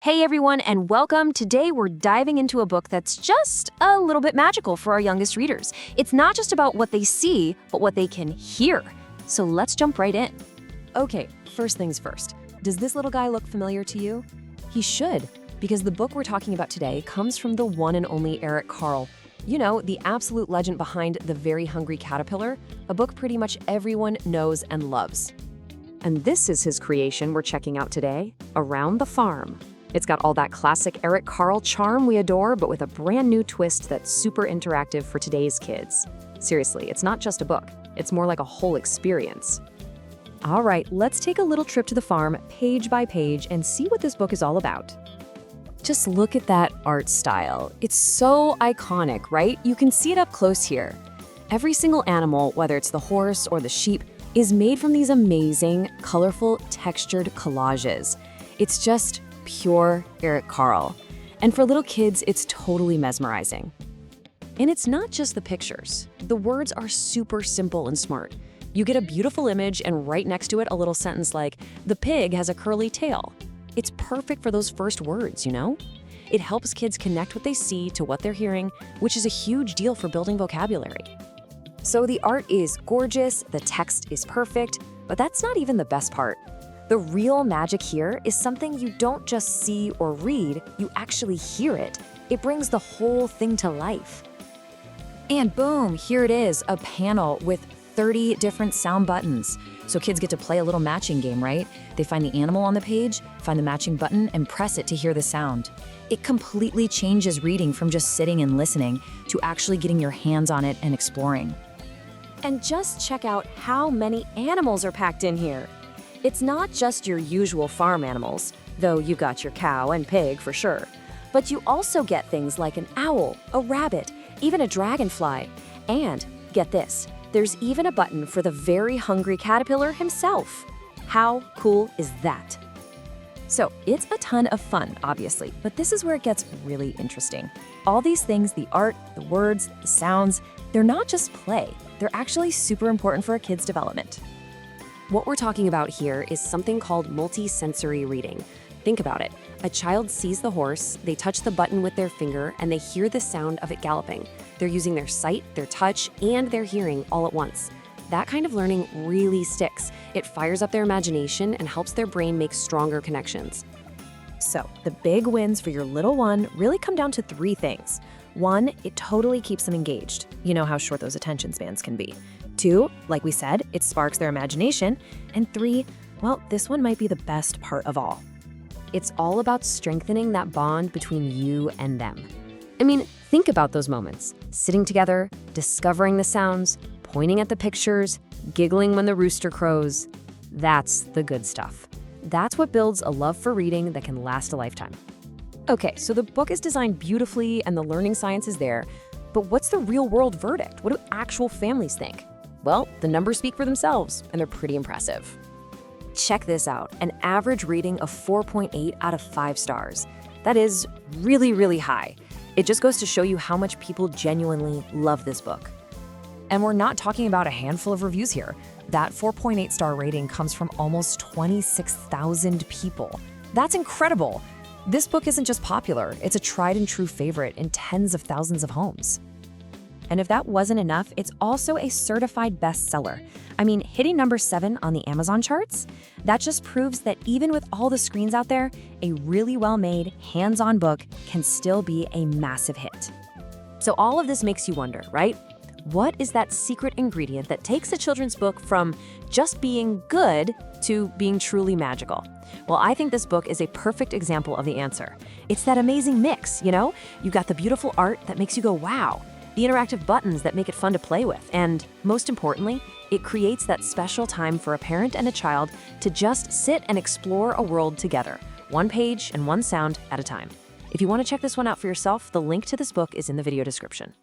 Hey everyone, and welcome. Today we're diving into a book that's just a little bit magical for our youngest readers. It's not just about what they see, but what they can hear. So let's jump right in. Okay, first things first. Does this little guy look familiar to you? He should, because the book we're talking about today comes from the one and only Eric Carle. You know, the absolute legend behind The Very Hungry Caterpillar, a book pretty much everyone knows and loves. And this is his creation we're checking out today, Around the Farm. It's got all that classic Eric Carle charm we adore, but with a brand new twist that's super interactive for today's kids. Seriously, it's not just a book. It's more like a whole experience. All right, let's take a little trip to the farm, page by page, and see what this book is all about. Just look at that art style. It's so iconic, right? You can see it up close here. Every single animal, whether it's the horse or the sheep, is made from these amazing, colorful, textured collages. It's just pure Eric Carle. And for little kids, it's totally mesmerizing. And it's not just the pictures. The words are super simple and smart. You get a beautiful image and right next to it a little sentence like, "The pig has a curly tail." It's perfect for those first words, you know? It helps kids connect what they see to what they're hearing, which is a huge deal for building vocabulary. So the art is gorgeous, the text is perfect, but that's not even the best part. The real magic here is something you don't just see or read, you actually hear it. It brings the whole thing to life. And boom, here it is, a panel with 30 different sound buttons. So kids get to play a little matching game, right? They find the animal on the page, find the matching button, and press it to hear the sound. It completely changes reading from just sitting and listening to actually getting your hands on it and exploring. And just check out how many animals are packed in here. It's not just your usual farm animals, though you've got your cow and pig for sure. But you also get things like an owl, a rabbit, even a dragonfly. And get this, there's even a button for the very hungry caterpillar himself. How cool is that? So it's a ton of fun, obviously, but this is where it gets really interesting. All these things, the art, the words, the sounds, they're not just play. They're actually super important for a kid's development. What we're talking about here is something called multisensory reading. Think about it. A child sees the horse, they touch the button with their finger, and they hear the sound of it galloping. They're using their sight, their touch, and their hearing all at once. That kind of learning really sticks. It fires up their imagination and helps their brain make stronger connections. So, the big wins for your little one really come down to 3 things. 1, it totally keeps them engaged. You know how short those attention spans can be. 2, like we said, it sparks their imagination. And 3, well, this one might be the best part of all. It's all about strengthening that bond between you and them. I mean, think about those moments. Sitting together, discovering the sounds, pointing at the pictures, giggling when the rooster crows. That's the good stuff. That's what builds a love for reading that can last a lifetime. Okay, so the book is designed beautifully and the learning science is there, but what's the real-world verdict? What do actual families think? Well, the numbers speak for themselves, and they're pretty impressive. Check this out, an average rating of 4.8 out of 5 stars. That is really, really high. It just goes to show you how much people genuinely love this book. And we're not talking about a handful of reviews here. That 4.8 star rating comes from almost 26,000 people. That's incredible. This book isn't just popular, it's a tried and true favorite in tens of thousands of homes. And if that wasn't enough, it's also a certified bestseller. I mean, hitting number 7 on the Amazon charts? That just proves that even with all the screens out there, a really well-made, hands-on book can still be a massive hit. So all of this makes you wonder, right? What is that secret ingredient that takes a children's book from just being good to being truly magical? Well, I think this book is a perfect example of the answer. It's that amazing mix, you know? You got the beautiful art that makes you go, wow, the interactive buttons that make it fun to play with, and most importantly, it creates that special time for a parent and a child to just sit and explore a world together, one page and one sound at a time. If you want to check this one out for yourself, the link to this book is in the video description.